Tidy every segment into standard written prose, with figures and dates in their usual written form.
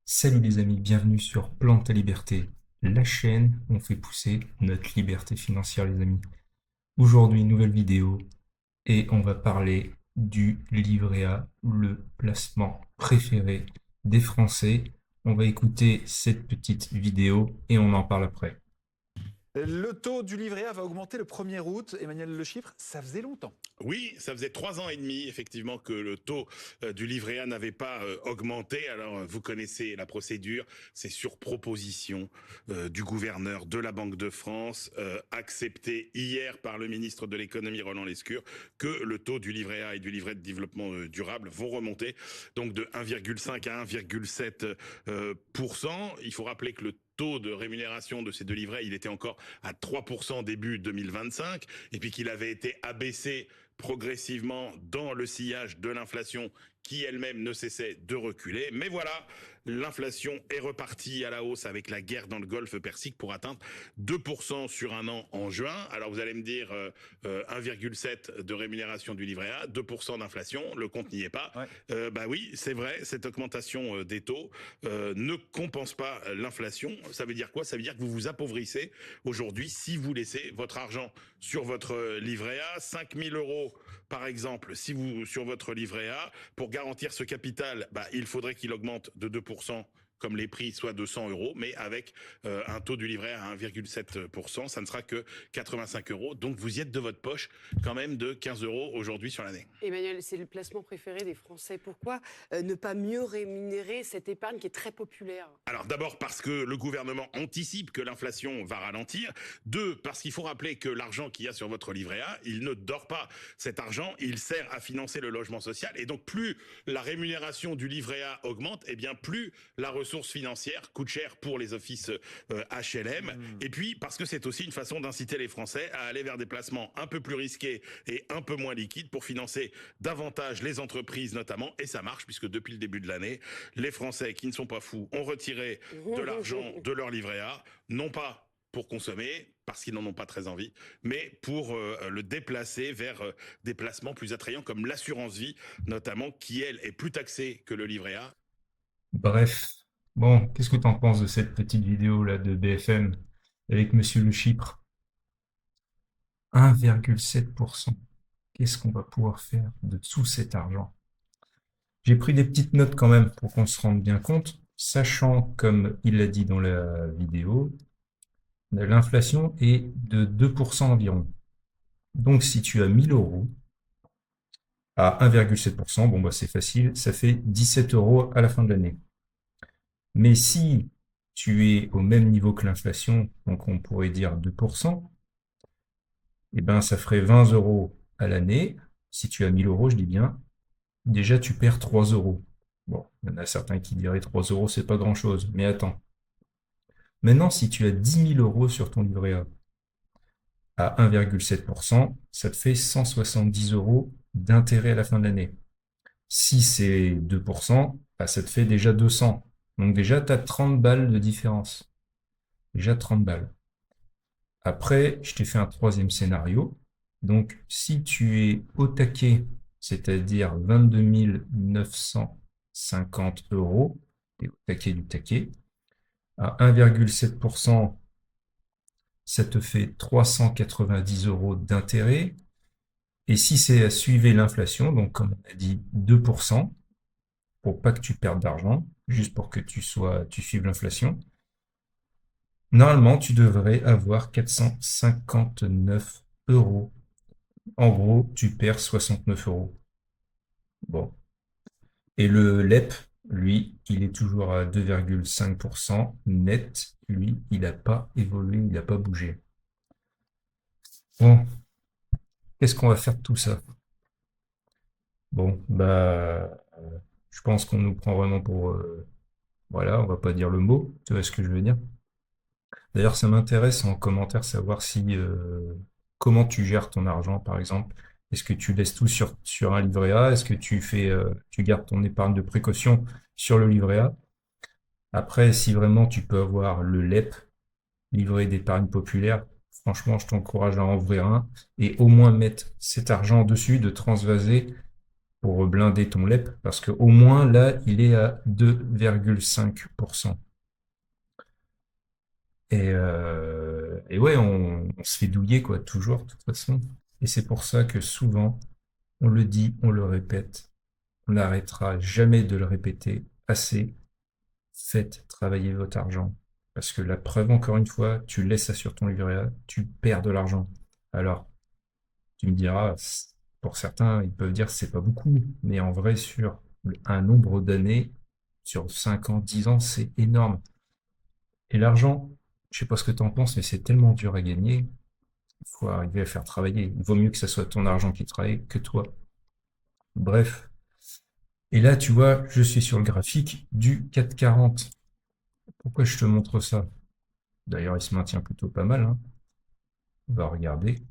Salut les amis, bienvenue sur Plante ta liberté, la chaîne où on fait pousser notre liberté financière les amis. Aujourd'hui, nouvelle vidéo et on va parler du livret A, le placement préféré des Français. On va écouter cette petite vidéo et on en parle après. Le taux du livret A va augmenter le 1er août. Emmanuel Le Chypre, ça faisait longtemps. Oui, ça faisait 3 ans et demi, effectivement, que le taux du livret A n'avait pas augmenté. Alors, vous connaissez la procédure, c'est sur proposition du gouverneur de la Banque de France, accepté hier par le ministre de l'économie Roland Lescure, que le taux du livret A et du livret de développement durable vont remonter donc de 1,5 à 1,7%. Il faut rappeler que le taux de rémunération de ces deux livrets, il était encore à 3% début 2025, et puis qu'il avait été abaissé progressivement dans le sillage de l'inflation qui elle-même ne cessait de reculer. Mais voilà, l'inflation est repartie à la hausse avec la guerre dans le Golfe Persique pour atteindre 2% sur un an en juin. Alors vous allez me dire 1,7 de rémunération du livret A, 2% d'inflation, le compte n'y est pas. Ouais. Bah oui, c'est vrai, cette augmentation des taux ne compense pas l'inflation. Ça veut dire quoi? Ça veut dire que vous vous appauvrissez aujourd'hui si vous laissez votre argent sur votre livret A. 5 000 euros par exemple, si vous sur votre livret A, pour garantir ce capital, il faudrait qu'il augmente de 2%, comme les prix, soit de 100 euros, mais avec un taux du livret à 1,7%, ça ne sera que 85 euros. Donc vous y êtes de votre poche quand même de 15 euros aujourd'hui sur l'année. Emmanuel, c'est le placement préféré des Français. Pourquoi ne pas mieux rémunérer cette épargne qui est très populaire? Alors d'abord parce que le gouvernement anticipe que l'inflation va ralentir. Deux, parce qu'il faut rappeler que l'argent qu'il y a sur votre livret A, il ne dort pas. Cet argent, il sert à financer le logement social. Et donc plus la rémunération du livret A augmente, et bien plus la ressource financière coûte cher pour les offices HLM. Et puis parce que c'est aussi une façon d'inciter les Français à aller vers des placements un peu plus risqués et un peu moins liquides pour financer davantage les entreprises notamment. Et ça marche puisque depuis le début de l'année, les Français qui ne sont pas fous ont retiré de l'argent de leur livret A, non pas pour consommer, parce qu'ils n'en ont pas très envie, mais pour le déplacer vers des placements plus attrayants comme l'assurance vie, notamment, qui, elle, est plus taxée que le livret A. Bref, bon, qu'est-ce que tu en penses de cette petite vidéo là de BFM avec Monsieur Le Chypre? 1,7%. Qu'est-ce qu'on va pouvoir faire de tout cet argent? J'ai pris des petites notes quand même pour qu'on se rende bien compte, sachant, comme il l'a dit dans la vidéo, l'inflation est de 2% environ. Donc si tu as 1000 euros à 1,7%, bon bah c'est facile, ça fait 17 euros à la fin de l'année. Mais si tu es au même niveau que l'inflation, donc on pourrait dire 2%, et ben ça ferait 20 euros à l'année. Si tu as 1000 euros, je dis bien, déjà tu perds 3 euros. Bon, il y en a certains qui diraient 3 euros, c'est pas grand-chose. Mais attends. Maintenant, si tu as 10 000 euros sur ton livret A à 1,7%, ça te fait 170 euros d'intérêt à la fin de l'année. Si c'est 2%, ça te fait déjà 200. Donc déjà, tu as 30 balles de différence. Déjà 30 balles. Après, je t'ai fait un troisième scénario. Donc, si tu es au taquet, c'est-à-dire 22 950 euros, tu es au taquet du taquet, à 1,7%, ça te fait 390 euros d'intérêt. Et si c'est à suivre l'inflation, donc comme on a dit 2%, pour pas que tu perdes d'argent, juste pour que tu suives l'inflation, normalement, tu devrais avoir 459 euros. En gros, tu perds 69 euros. Bon. Et le LEP, lui, il est toujours à 2,5% net. Lui, il n'a pas évolué, il n'a pas bougé. Bon, qu'est-ce qu'on va faire de tout ça? Bon, je pense qu'on nous prend vraiment pour... voilà, on va pas dire le mot, tu vois ce que je veux dire? D'ailleurs, ça m'intéresse en commentaire savoir si... comment tu gères ton argent, par exemple. Est-ce que tu laisses tout sur un livret A? Est-ce que tu gardes ton épargne de précaution sur le livret A? Après, si vraiment tu peux avoir le LEP, livret d'épargne populaire, franchement, je t'encourage à en ouvrir un et au moins mettre cet argent dessus, de transvaser pour blinder ton LEP, parce qu'au moins là, il est à 2,5%. Et ouais, on se fait douiller, quoi, toujours, de toute façon. Et c'est pour ça que souvent, on le dit, on le répète, on n'arrêtera jamais de le répéter assez. Faites travailler votre argent. Parce que la preuve, encore une fois, tu laisses ça sur ton livret A, tu perds de l'argent. Alors, tu me diras, pour certains, ils peuvent dire que c'est pas beaucoup, mais en vrai, sur un nombre d'années, sur 5 ans, 10 ans, c'est énorme. Et l'argent, je sais pas ce que tu en penses, mais c'est tellement dur à gagner, il faut arriver à faire travailler. Il vaut mieux que ça soit ton argent qui travaille que toi. Bref. Et là, tu vois, je suis sur le graphique du 440. Pourquoi je te montre ça? D'ailleurs, il se maintient plutôt pas mal, hein. On va regarder.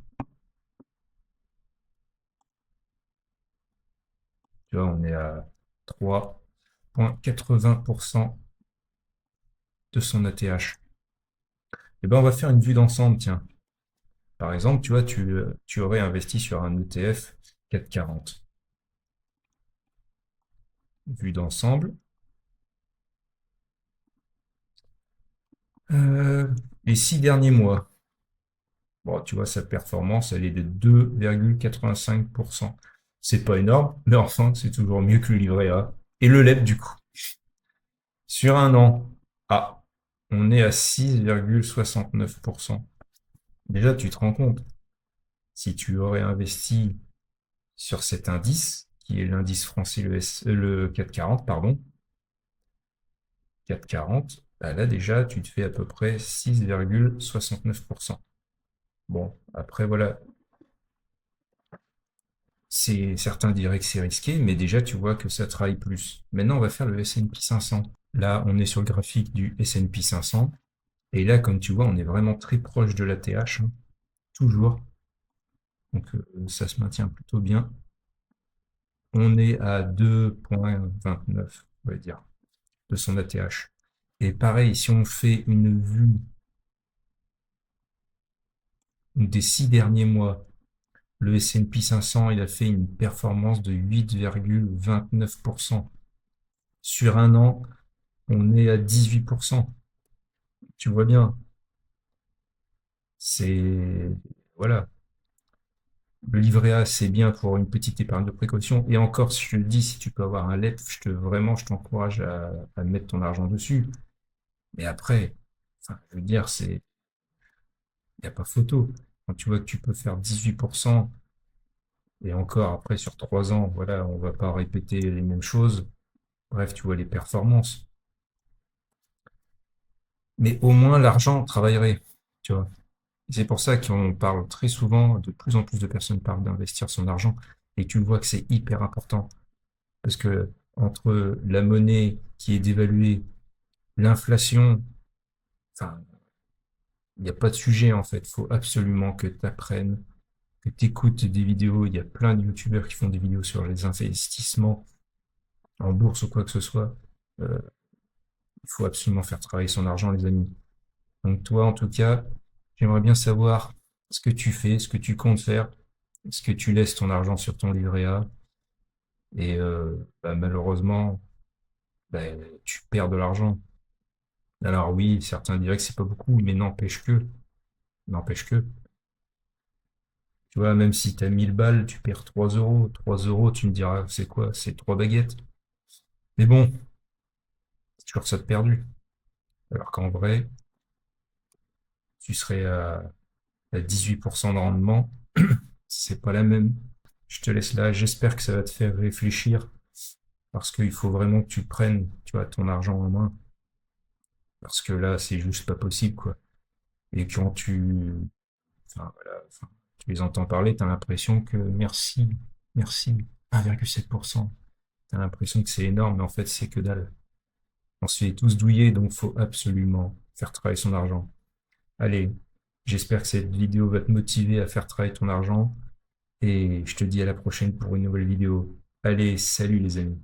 Tu vois, on est à 3,80% de son ATH. Et ben, on va faire une vue d'ensemble, tiens. Par exemple, tu vois, tu aurais investi sur un ETF 440. Vue d'ensemble. Les 6 derniers mois. Bon, tu vois, sa performance, elle est de 2,85%. C'est pas énorme, mais enfin, c'est toujours mieux que le livret A. Et le LEP, du coup. Sur un an, on est à 6,69%. Déjà, tu te rends compte, si tu aurais investi sur cet indice, qui est l'indice français, le 440, pardon, 440, bah là déjà, tu te fais à peu près 6,69%. Bon, après, voilà. Certains diraient que c'est risqué, mais déjà, tu vois que ça travaille plus. Maintenant, on va faire le S&P 500. Là, on est sur le graphique du S&P 500. Et là, comme tu vois, on est vraiment très proche de l'ATH, hein, toujours. Donc, ça se maintient plutôt bien. On est à 2,29, on va dire, de son ATH. Et pareil, si on fait une vue des 6 derniers mois, le S&P 500, il a fait une performance de 8,29%. Sur un an, on est à 18%. Tu vois bien. Voilà. Le livret A, c'est bien pour une petite épargne de précaution. Et encore, si je te le dis, si tu peux avoir un LEP, vraiment, je t'encourage à mettre ton argent dessus. Mais après, enfin, je veux dire, il n'y a pas photo. Quand tu vois que tu peux faire 18%, et encore après, sur 3 ans, voilà, on va pas répéter les mêmes choses. Bref, tu vois les performances. Mais au moins, l'argent travaillerait, tu vois. C'est pour ça qu'on parle très souvent, de plus en plus de personnes parlent d'investir son argent, et tu vois que c'est hyper important. Parce que entre la monnaie qui est dévaluée, l'inflation, enfin, il n'y a pas de sujet en fait. Il faut absolument que tu apprennes, que tu écoutes des vidéos. Il y a plein de youtubeurs qui font des vidéos sur les investissements en bourse ou quoi que ce soit. Il faut absolument faire travailler son argent, les amis. Donc toi, en tout cas, j'aimerais bien savoir ce que tu fais, ce que tu comptes faire. Est-ce que tu laisses ton argent sur ton livret A? Et malheureusement, tu perds de l'argent. Alors oui, certains diraient que c'est pas beaucoup, mais n'empêche que, tu vois, même si tu as 1000 balles, tu perds 3 euros. 3 euros, tu me diras, c'est quoi? C'est 3 baguettes. Mais bon, c'est toujours ça de perdu. Alors qu'en vrai, tu serais à 18% de rendement, c'est pas la même. Je te laisse là, j'espère que ça va te faire réfléchir, parce qu'il faut vraiment que tu prennes, tu vois, ton argent en main. Parce que là, c'est juste pas possible, quoi. Et quand enfin, voilà, enfin, tu les entends parler, tu as l'impression que merci, 1,7%. Tu as l'impression que c'est énorme, mais en fait, c'est que dalle. On se fait tous douiller, donc faut absolument faire travailler son argent. Allez, j'espère que cette vidéo va te motiver à faire travailler ton argent. Et je te dis à la prochaine pour une nouvelle vidéo. Allez, salut les amis.